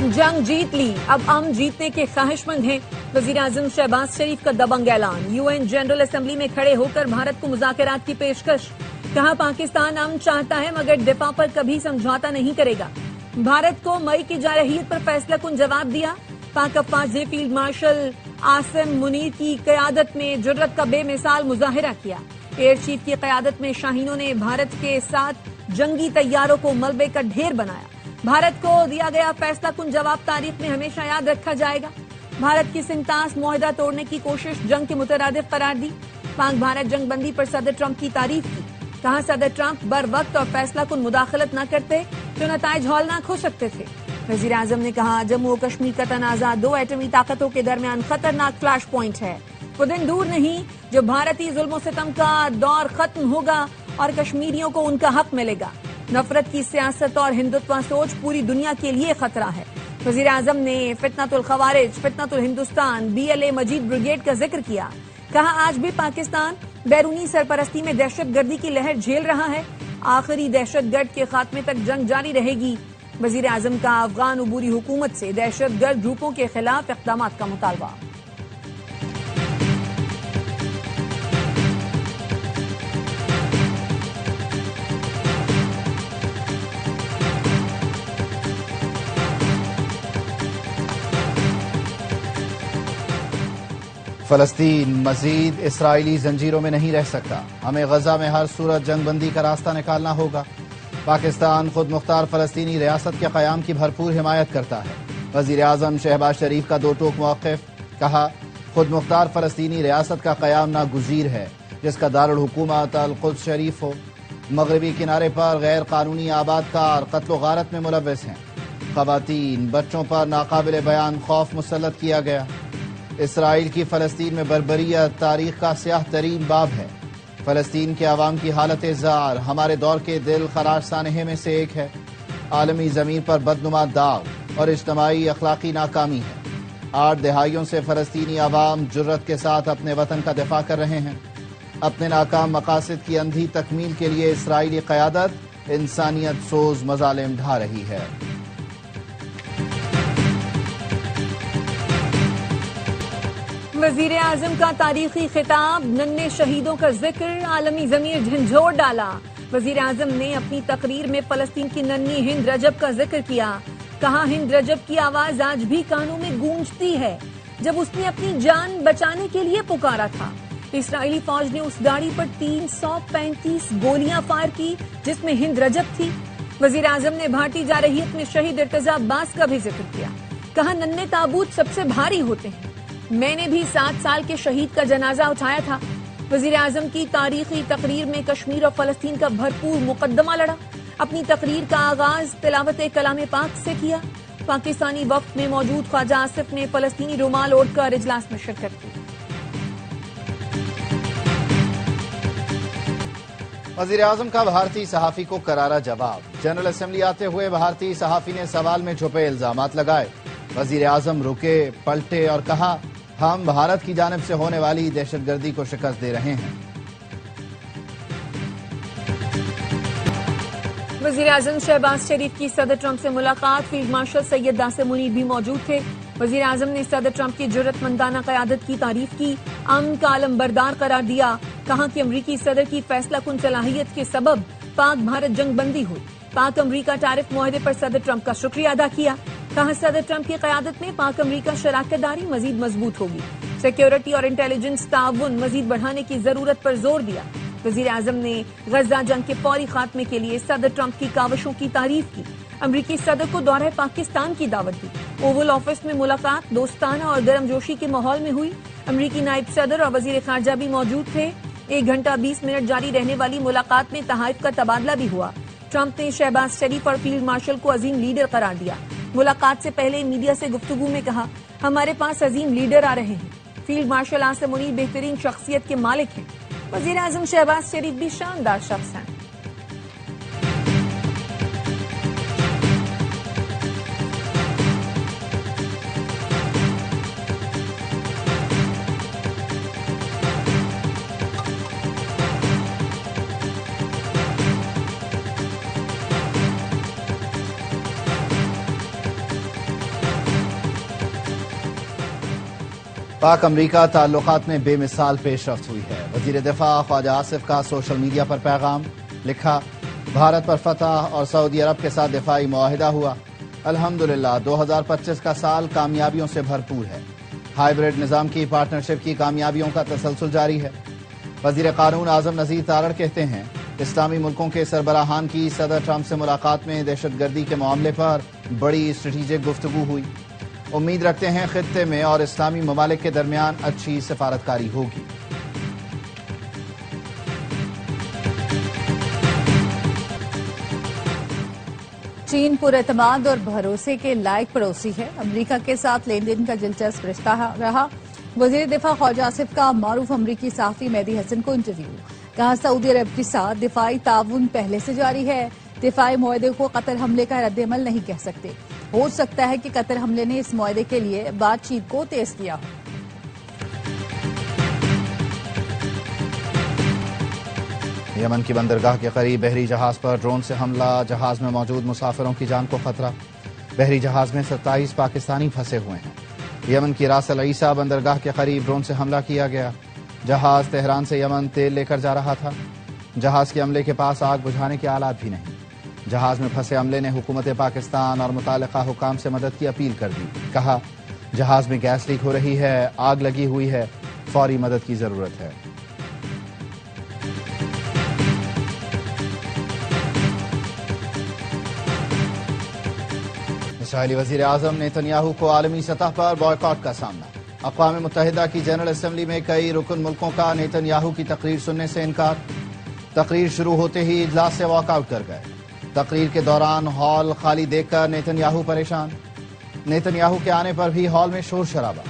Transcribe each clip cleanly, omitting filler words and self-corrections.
جنگ جیت لی، اب ہم جیتنے کے خواہش مند ہیں، وزیر اعظم شہباز شریف کا دبنگ اعلان۔ UN جنرل اسمبلی میں کھڑے ہو کر بھارت کو مذاکرات کی پیشکش، کہا پاکستان امن چاہتا ہے مگر دفاع پر کبھی سمجھوتا نہیں کرے گا۔ بھارت کو مئی کی جارحیت پر فیصلہ کن جواب دیا، پاک افواج نے فیلڈ مارشل عاصم منیر کی قیادت میں جرت کا بے مثال مظاہرہ کیا۔ ایئر چیف کی قیادت میں شاہینوں نے بھارت کے ساتھ جنگی طیاروں کو ملبے کا ڈھیر بنایا۔ بھارت کو دیا گیا فیصلہ کن جواب تاریخ میں ہمیشہ یاد رکھا جائے گا۔ بھارت کی سنتاس معاہدہ توڑنے کی کوشش جنگ کے مترادف قرار دی۔ پاک بھارت جنگ بندی پر صدر ٹرمپ کی تعریف کی، کہا صدر ٹرمپ بر وقت اور فیصلہ کن مداخلت نہ کرتے تو نتائج ہولناک ہو سکتے تھے۔ وزیر اعظم نے کہا جموں و کشمیر کا تنازع دو ایٹمی طاقتوں کے درمیان خطرناک فلیش پوائنٹ ہے۔ وہ دن دور نہیں جو بھارتی ظلم و ستم کا دور ختم ہوگا اور کشمیریوں کو ان کا حق ملے گا۔ نفرت کی سیاست اور ہندوتوا سوچ پوری دنیا کے لیے خطرہ ہے۔ وزیر اعظم نے فتنۃ الخوارج، فتنۃ الہندوستان، BLA مجید بریگیڈ کا ذکر کیا، کہا آج بھی پاکستان بیرونی سرپرستی میں دہشت گردی کی لہر جھیل رہا ہے، آخری دہشت گرد کے خاتمے تک جنگ جاری رہے گی۔ وزیر اعظم کا افغان عبوری حکومت سے دہشت گرد گروپوں کے خلاف اقدامات کا مطالبہ۔ فلسطین مزید اسرائیلی زنجیروں میں نہیں رہ سکتا، ہمیں غزہ میں ہر صورت جنگ بندی کا راستہ نکالنا ہوگا۔ پاکستان خود مختار فلسطینی ریاست کے قیام کی بھرپور حمایت کرتا ہے۔ وزیر اعظم شہباز شریف کا دو ٹوک موقف، کہا خود مختار فلسطینی ریاست کا قیام ناگزیر ہے جس کا دارالحکومت القدس شریف ہو۔ مغربی کنارے پر غیر قانونی آباد کار قتل و غارت میں ملوث ہیں، خواتین بچوں پر ناقابل بیان خوف مسلط کیا گیا۔ اسرائیل کی فلسطین میں بربریت تاریخ کا سیاہ ترین باب ہے۔ فلسطین کے عوام کی حالت زار ہمارے دور کے دل خراش سانحے میں سے ایک ہے۔ عالمی زمین پر بدنما داغ اور اجتماعی اخلاقی ناکامی ہے۔ 8 دہائیوں سے فلسطینی عوام جرت کے ساتھ اپنے وطن کا دفاع کر رہے ہیں۔ اپنے ناکام مقاصد کی اندھی تکمیل کے لیے اسرائیلی قیادت انسانیت سوز مظالم ڈھا رہی ہے۔ وزیر اعظم کا تاریخی خطاب، ننھے شہیدوں کا ذکر، عالمی ضمیر جھنجھوڑ ڈالا۔ وزیر اعظم نے اپنی تقریر میں فلسطین کی ننھی ہند رجب کا ذکر کیا، کہا ہند رجب کی آواز آج بھی کانوں میں گونجتی ہے جب اس نے اپنی جان بچانے کے لیے پکارا تھا۔ اسرائیلی فوج نے اس گاڑی پر 335 گولیاں فائر کی جس میں ہند رجب تھی۔ وزیر اعظم نے بھارتی جارحیت میں شہید ارتضی عباس کا بھی ذکر کیا، کہا ننھے تابوت سب سے بھاری ہوتے ہیں، میں نے بھی 7 سال کے شہید کا جنازہ اٹھایا تھا۔ وزیر اعظم کی تاریخی تقریر میں کشمیر اور فلسطین کا بھرپور مقدمہ لڑا۔ اپنی تقریر کا آغاز تلاوت کلام پاک سے کیا۔ پاکستانی وفد میں موجود خواجہ آصف نے فلسطینی رومال اوڑھ کر اجلاس میں شرکت کی۔ وزیر اعظم کا بھارتی صحافی کو کرارا جواب، جنرل اسمبلی آتے ہوئے بھارتی صحافی نے سوال میں چھپے الزامات لگائے۔ وزیر اعظم رکے، پلٹے اور کہا ہم بھارت کی جانب سے ہونے والی دہشت گردی کو شکست دے رہے ہیں۔ وزیر اعظم شہباز شریف کی صدر ٹرمپ سے ملاقات، فیلڈ مارشل سید عاصم منیر بھی موجود تھے۔ وزیر اعظم نے صدر ٹرمپ کی جرأت مندانہ قیادت کی تعریف کی، امن کا علم بردار قرار دیا، کہا کہ امریکی صدر کی فیصلہ کن صلاحیت کے سبب پاک بھارت جنگ بندی ہوئی۔ پاک امریکہ ٹیرف معاہدے پر صدر ٹرمپ کا شکریہ ادا کیا، کہا صدر ٹرمپ کی قیادت میں پاک امریکہ شراکت داری مزید مضبوط ہوگی، سیکیورٹی اور انٹیلیجنس تعاون مزید بڑھانے کی ضرورت پر زور دیا۔ وزیر اعظم نے غزہ جنگ کے فوری خاتمے کے لیے صدر ٹرمپ کی کاوشوں کی تعریف کی، امریکی صدر کو دورہ پاکستان کی دعوت دی۔ اوول آفس میں ملاقات دوستانہ اور گرم جوشی کے ماحول میں ہوئی، امریکی نائب صدر اور وزیر خارجہ بھی موجود تھے۔ 1 گھنٹہ 20 منٹ جاری رہنے والی ملاقات میں تحائف کا تبادلہ بھی ہوا۔ ٹرمپ نے شہباز شریف اور فیلڈ مارشل کو عظیم لیڈر قرار دیا۔ ملاقات سے پہلے میڈیا سے گفتگو میں کہا ہمارے پاس عظیم لیڈر آ رہے ہیں، فیلڈ مارشل عاصم منیر بہترین شخصیت کے مالک ہیں، وزیر اعظم شہباز شریف بھی شاندار شخص ہیں۔ پاک امریکہ تعلقات میں بے مثال پیش رفت ہوئی ہے۔ وزیر دفاع خواجہ آصف کا سوشل میڈیا پر پیغام، لکھا بھارت پر فتح اور سعودی عرب کے ساتھ دفاعی معاہدہ ہوا۔ الحمدللہ 2025 کا سال کامیابیوں سے بھرپور ہے۔ ہائیبرڈ نظام کی پارٹنرشپ کی کامیابیوں کا تسلسل جاری ہے۔ وزیر قانون اعظم نذیر تارڑ کہتے ہیں اسلامی ملکوں کے سربراہان کی صدر ٹرمپ سے ملاقات میں دہشت گردی کے معاملے پر بڑی اسٹریٹجک گفتگو ہوئی۔ امید رکھتے ہیں خطے میں اور اسلامی ممالک کے درمیان اچھی سفارتکاری ہوگی۔ چین پر اعتماد اور بھروسے کے لائق پڑوسی ہے۔ امریکہ کے ساتھ لین دین کا دلچسپ رشتہ رہا۔ وزیر دفاع خواجہ آصف کا معروف امریکی صحافی مہدی حسن کو انٹرویو، کہا سعودی عرب کے ساتھ دفاعی تعاون پہلے سے جاری ہے۔ دفاعی معاہدے کو قطر حملے کا رد عمل نہیں کہہ سکتے۔ ہو سکتا ہے کہ قطر حملے نے اس معاہدے کے لیے بات چیت کو تیز کیا ہو۔ یمن کی بندرگاہ کے قریب بحری جہاز پر ڈرون سے حملہ، جہاز میں موجود مسافروں کی جان کو خطرہ۔ بحری جہاز میں 27 پاکستانی پھنسے ہوئے ہیں۔ یمن کی راس العیسیٰ بندرگاہ کے قریب ڈرون سے حملہ کیا گیا۔ جہاز تہران سے یمن تیل لے کر جا رہا تھا۔ جہاز کے عملے کے پاس آگ بجھانے کے آلات بھی نہیں۔ جہاز میں پھنسے عملے نے حکومت پاکستان اور متعلقہ حکام سے مدد کی اپیل کر دی۔ کہا جہاز میں گیس لیک ہو رہی ہے، آگ لگی ہوئی ہے، فوری مدد کی ضرورت ہے۔ اسرائیلی وزیر اعظم نیتن کو عالمی سطح پر بائیکاٹ کا سامنا۔ اقوام متحدہ کی جنرل اسمبلی میں کئی رکن ملکوں کا نیتن کی تقریر سننے سے انکار۔ تقریر شروع ہوتے ہی اجلاس سے واک آؤٹ کر گئے۔ تقریر کے دوران ہال خالی دیکھ کر نیتن پریشان۔ نیتن کے آنے پر بھی ہال میں شور شرابہ۔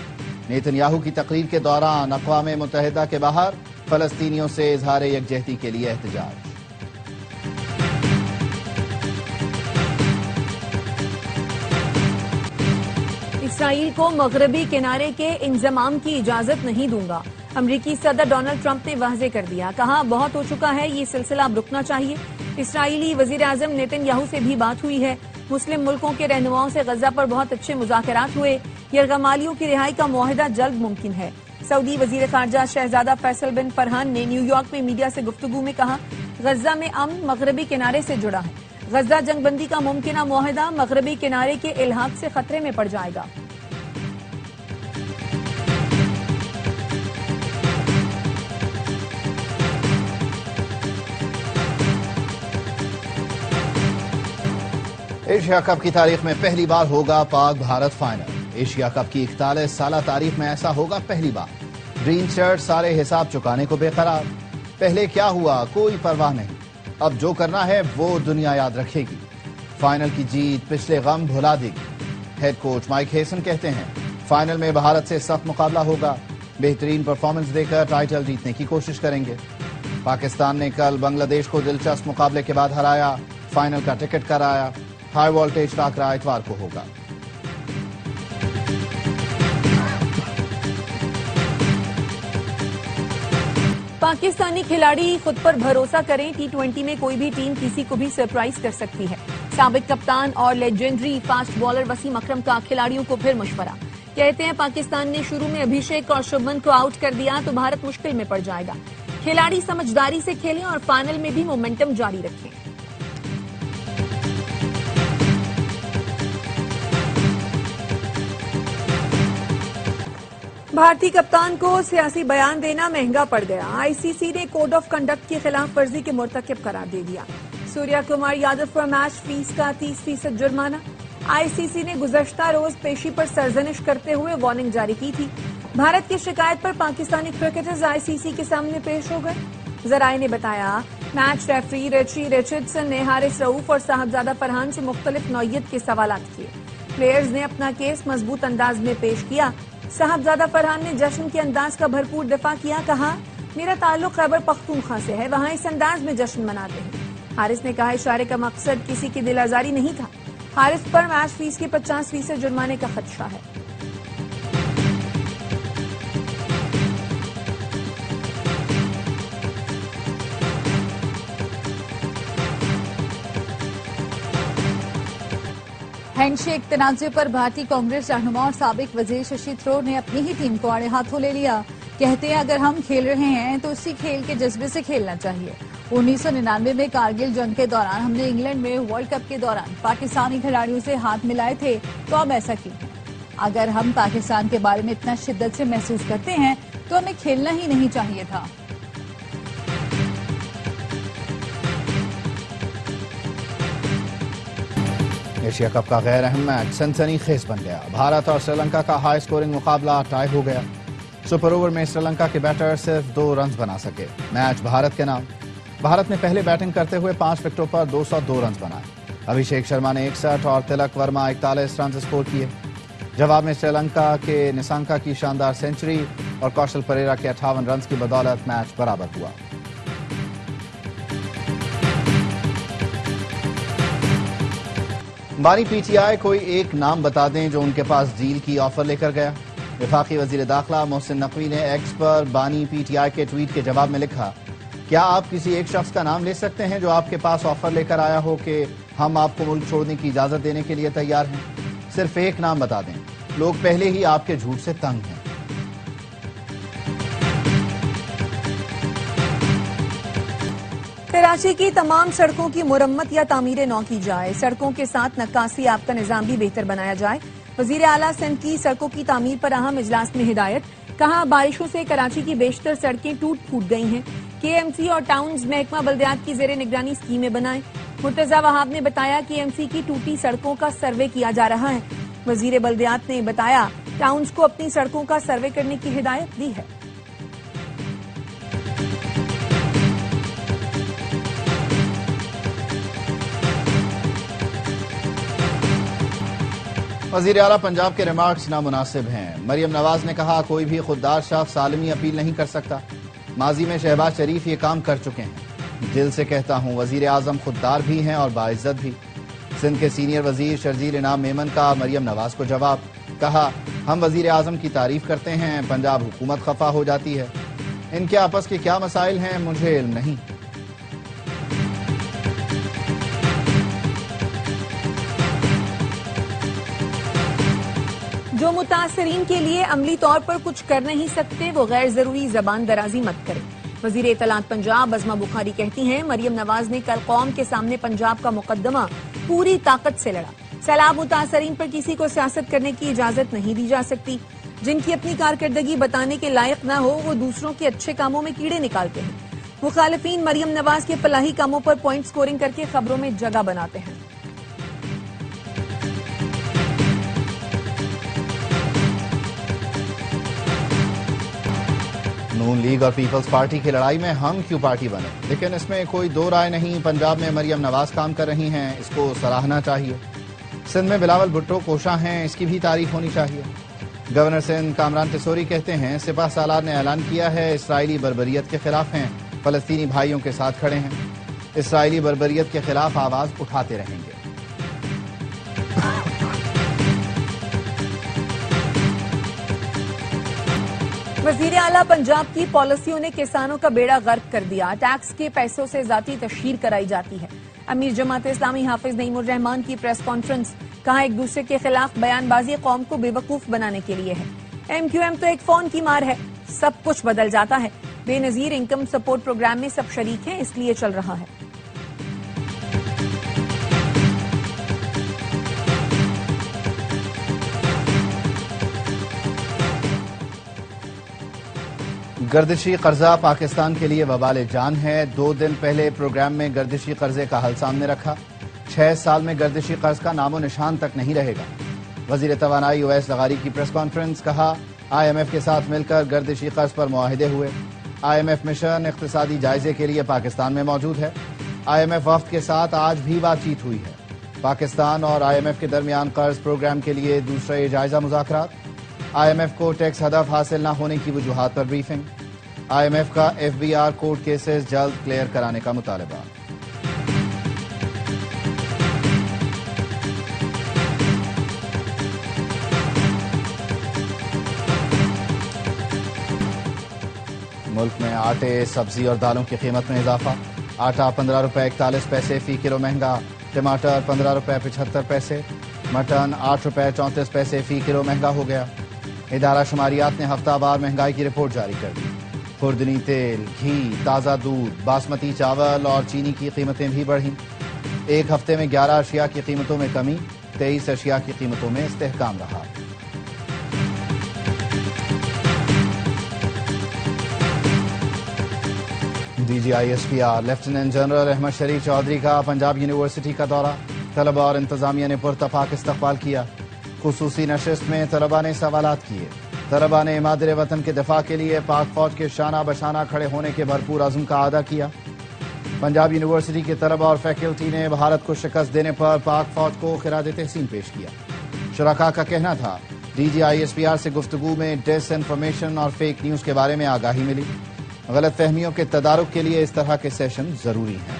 نیتن کی تقریر کے دوران اقوام متحدہ کے باہر فلسطینیوں سے اظہار یکجہتی کے لیے احتجاج۔ اسرائیل کو مغربی کنارے کے انضمام کی اجازت نہیں دوں گا، امریکی صدر ڈونلڈ ٹرمپ نے واضح کر دیا۔ کہا بہت ہو چکا ہے، یہ سلسلہ اب رکنا چاہیے۔ اسرائیلی وزیر اعظم نیتن سے بھی بات ہوئی ہے۔ مسلم ملکوں کے رہنماؤں سے غزہ پر بہت اچھے مذاکرات ہوئے۔ یرغمالیوں کی رہائی کا معاہدہ جلد ممکن ہے۔ سعودی وزیر خارجہ شہزادہ فیصل بن فرحان نے نیو یارک میں میڈیا سے گفتگو میں کہا غزہ میں امن مغربی کنارے سے جڑا ہے۔ غزہ جنگ بندی کا ممکنہ معاہدہ مغربی کنارے کے الحاق سے خطرے میں پڑ جائے گا۔ ایشیا کپ کی تاریخ میں پہلی بار ہوگا پاک بھارت فائنل۔ ایشیا کپ کی 41 سالہ تاریخ میں ایسا ہوگا پہلی بار۔ گرین شرٹ سارے حساب چکانے کو بے قرار۔ پہلے کیا ہوا کوئی پرواہ نہیں، اب جو کرنا ہے وہ دنیا یاد رکھے گی۔ فائنل کی جیت پچھلے غم بھلا دے گی۔ ہیڈ کوچ مائک ہیسن کہتے ہیں فائنل میں بھارت سے سخت مقابلہ ہوگا، بہترین پرفارمنس دے کر ٹائٹل جیتنے کی کوشش کریں گے۔ پاکستان نے کل بنگلہ دیش کو دلچسپ مقابلے کے بعد ہرایا، فائنل کا ٹکٹ کرایا۔ ہائی وولٹیج ٹاکرا اتوار کو ہوگا۔ پاکستانی کھلاڑی خود پر بھروسہ کریں، T20 میں کوئی بھی ٹیم کسی کو بھی سرپرائز کر سکتی ہے۔ سابق کپتان اور لیجنڈری فاسٹ بالر وسیم اکرم کا کھلاڑیوں کو پھر مشورہ۔ کہتے ہیں پاکستان نے شروع میں ابھیشیک اور شبمن کو آؤٹ کر دیا تو بھارت مشکل میں پڑ جائے گا۔ کھلاڑی سمجھداری سے کھیلیں اور فائنل میں بھی مومنٹم جاری رکھیں۔ بھارتی کپتان کو سیاسی بیان دینا مہنگا پڑ گیا۔ ICC نے کوڈ آف کنڈکٹ کی خلاف ورزی کے مرتکب قرار دے دیا۔ سوریا کمار یادو پر میچ فیس کا 30% جرمانہ۔ ICC نے گزشتہ روز پیشی پر سرزنش کرتے ہوئے وارننگ جاری کی تھی۔ بھارت کی شکایت پر پاکستانی کرکٹرز ICC کے سامنے پیش ہو گئے۔ ذرائع نے بتایا میچ ریفری ریچی ریچرڈسن نے حارث رؤوف اور صاحبزادہ فرحان سے مختلف نوعیت کے سوالات کیے۔ پلیئرز نے اپنا کیس مضبوط انداز میں پیش کیا۔ صاحبزادہ فرحان نے جشن کے انداز کا بھرپور دفاع کیا۔ کہا میرا تعلق خیبر پختونخوا سے ہے، وہاں اس انداز میں جشن مناتے ہیں۔ حارث نے کہا اشارے کا مقصد کسی کی دل آزاری نہیں تھا۔ حارث پر میچ فیس کے 50% جرمانے کا خدشہ ہے۔ ہینڈ شیک تنازع پر بھارتی کانگریس رہنما اور سابق وزیر ششی تھرور نے اپنی ہی ٹیم کو آڑے ہاتھوں لے لیا. کہتے ہیں اگر ہم کھیل رہے ہیں تو اسی کھیل کے جذبے سے کھیلنا چاہیے. 1999 میں کارگل جنگ کے دوران ہم نے انگلینڈ میں ورلڈ کپ کے دوران پاکستانی کھلاڑیوں سے ہاتھ ملائے تھے, تو اب ایسا کیوں ہے؟ اگر ہم پاکستان کے بارے میں اتنا شدت سے محسوس کرتے ہیں تو ہمیں کھیلنا ہی نہیں چاہیے تھا. ایشیا کپ کا غیر اہم میچ سنسنی خیز بن گیا. بھارت اور سری لنکا کا ہائی سکورنگ مقابلہ ٹائی ہو گیا. سپر اوور میں سری لنکا کے بیٹر صرف 2 رنز بنا سکے. میچ بھارت کے نام. بھارت نے پہلے بیٹنگ کرتے ہوئے 5 وکٹوں پر 202 رنز بنائے. ابھیشیک شرما نے 61 اور تلک ورما 41 رنز اسکور کیے. جواب میں سری لنکا کے نسانکا کی شاندار سینچری اور کوشل پریرا کے 58 رنز کی بدولت میچ برابر ہوا. بانی پی ٹی آئی کوئی ایک نام بتا دیں جو ان کے پاس ڈیل کی آفر لے کر گیا. وفاقی وزیر داخلہ محسن نقوی نے ایکس پر بانی پی ٹی آئی کے ٹویٹ کے جواب میں لکھا, کیا آپ کسی ایک شخص کا نام لے سکتے ہیں جو آپ کے پاس آفر لے کر آیا ہو کہ ہم آپ کو ملک چھوڑنے کی اجازت دینے کے لیے تیار ہیں؟ صرف ایک نام بتا دیں. لوگ پہلے ہی آپ کے جھوٹ سے تنگ ہیں. کراچی کی تمام سڑکوں کی مرمت یا تعمیر نو کی جائے. سڑکوں کے ساتھ نکاسی یافتہ نظام بھی بہتر بنایا جائے. وزیر اعلیٰ سندھ کی سڑکوں کی تعمیر پر اہم اجلاس میں ہدایت. کہا بارشوں سے کراچی کی بیشتر سڑکیں ٹوٹ پھوٹ گئی ہیں. کے ایم سی اور ٹاؤنز محکمہ بلدیات کی زیر نگرانی اسکیمیں بنائیں. مرتضی وہاب نے بتایا کہ ایم سی کی ٹوٹی سڑکوں کا سروے کیا جا رہا ہے. وزیر بلدیات نے بتایا ٹاؤنز کو اپنی سڑکوں کا سروے کرنے کی ہدایت دی ہے. وزیر اعلیٰ پنجاب کے ریمارکس نامناسب ہیں. مریم نواز نے کہا کوئی بھی خوددار شخص عالمی اپیل نہیں کر سکتا. ماضی میں شہباز شریف یہ کام کر چکے ہیں. دل سے کہتا ہوں وزیر اعظم خوددار بھی ہیں اور باعزت بھی. سندھ کے سینئر وزیر شرجیل انعام میمن کا مریم نواز کو جواب. کہا ہم وزیر اعظم کی تعریف کرتے ہیں, پنجاب حکومت خفا ہو جاتی ہے. ان کے آپس کے کیا مسائل ہیں مجھے علم نہیں. جو متاثرین کے لیے عملی طور پر کچھ کر نہیں سکتے وہ غیر ضروری زبان درازی مت کریں. وزیر اطلاعات پنجاب عظمہ بخاری کہتی ہیں مریم نواز نے کل قوم کے سامنے پنجاب کا مقدمہ پوری طاقت سے لڑا. سیلاب متاثرین پر کسی کو سیاست کرنے کی اجازت نہیں دی جا سکتی. جن کی اپنی کارکردگی بتانے کے لائق نہ ہو وہ دوسروں کے اچھے کاموں میں کیڑے نکالتے ہیں. مخالفین مریم نواز کے فلاحی کاموں پر پوائنٹ سکورنگ کر کے خبروں میں جگہ بناتے ہیں. نون لیگ اور پیپلز پارٹی کی لڑائی میں ہم کیوں پارٹی بنے, لیکن اس میں کوئی دو رائے نہیں. پنجاب میں مریم نواز کام کر رہی ہیں, اس کو سراہنا چاہیے. سندھ میں بلاول بھٹو کوشاں ہیں, اس کی بھی تعریف ہونی چاہیے. گورنر سندھ کامران تسوری کہتے ہیں سپاہ سالار نے اعلان کیا ہے اسرائیلی بربریت کے خلاف ہیں, فلسطینی بھائیوں کے ساتھ کھڑے ہیں. اسرائیلی بربریت کے خلاف آواز اٹھاتے رہیں گے. وزیر اعلیٰ پنجاب کی پالیسیوں نے کسانوں کا بیڑا غرق کر دیا. ٹیکس کے پیسوں سے ذاتی تشہیر کرائی جاتی ہے. امیر جماعت اسلامی حافظ نعیم الرحمان کی پریس کانفرنس. کہا ایک دوسرے کے خلاف بیان بازی قوم کو بے وقوف بنانے کے لیے ہے. ایم کیو ایم تو ایک فون کی مار ہے, سب کچھ بدل جاتا ہے. بے نظیر انکم سپورٹ پروگرام میں سب شریک ہیں, اس لیے چل رہا ہے. گردشی قرضہ پاکستان کے لیے وبال جان ہے. 2 دن پہلے پروگرام میں گردشی قرضے کا حل سامنے رکھا. 6 سال میں گردشی قرض کا نام و نشان تک نہیں رہے گا. وزیر توانائی اویس لغاری کی پریس کانفرنس. کہا آئی ایم ایف کے ساتھ مل کر گردشی قرض پر معاہدے ہوئے. آئی ایم ایف مشن اقتصادی جائزے کے لیے پاکستان میں موجود ہے. آئی ایم ایف وفد کے ساتھ آج بھی بات چیت ہوئی ہے. پاکستان اور آئی ایم ایف کے درمیان قرض پروگرام کے لیے دوسرے جائزہ مذاکرات. آئی ایم ایف کو ٹیکس ہدف حاصل نہ ہونے کی وجوہات پر بریفنگ. آئی ایم ایف کا F B R court cases جلد کلیئر کرانے کا مطالبہ. ملک میں آٹے, سبزی اور دالوں کی قیمت میں اضافہ. آٹا 15 روپے 41 پیسے فی کلو مہنگا. ٹماٹر 15 روپے 75 پیسے. مٹن 8 روپے 34 پیسے فی کلو مہنگا ہو گیا۔ ادارہ شماریات نے ہفتہ وار مہنگائی کی رپورٹ جاری کر دی۔ خوردنی تیل، گھی، تازہ دودھ، باسمتی چاول اور چینی کی قیمتیں بھی بڑھیں۔ ایک ہفتے میں 11 اشیاء کی قیمتوں میں کمی، 23 اشیاء کی قیمتوں میں استحکام رہا۔ D G I S P R lieutenant general Ahmad Sharif Chaudhry کا پنجاب یونیورسٹی کا دورہ، طلبہ اور انتظامیہ نے پرتپاک استقبال کیا۔ خصوصی نشست میں طلبہ نے سوالات کیے۔ طلبہ نے مادر وطن کے دفاع کے لیے پاک فوج کے شانہ بشانہ کھڑے ہونے کے بھرپور عزم کا اعادہ کیا۔ پنجاب یونیورسٹی کے طلبہ اور فیکلٹی نے بھارت کو شکست دینے پر پاک فوج کو خراج تحسین پیش کیا۔ شرکاء کا کہنا تھا D G I S P R سے گفتگو میں ڈس انفارمیشن اور فیک نیوز کے بارے میں آگاہی ملی۔ غلط فہمیوں کے تدارک کے لیے اس طرح کے سیشن ضروری ہیں۔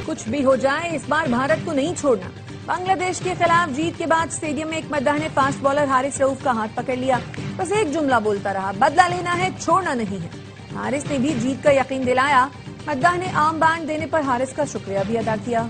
کچھ بھی ہو جائے اس بار بھارت کو نہیں چھوڑنا۔ بنگلہ دیش کے خلاف جیت کے بعد اسٹیڈیم میں ایک مداح نے فاسٹ بالر حارث رؤوف کا ہاتھ پکڑ لیا، بس ایک جملہ بولتا رہا، بدلہ لینا ہے، چھوڑنا نہیں ہے۔ حارث نے بھی جیت کا یقین دلایا۔ مداح نے آرم بینڈ دینے پر حارث کا شکریہ بھی ادا کیا۔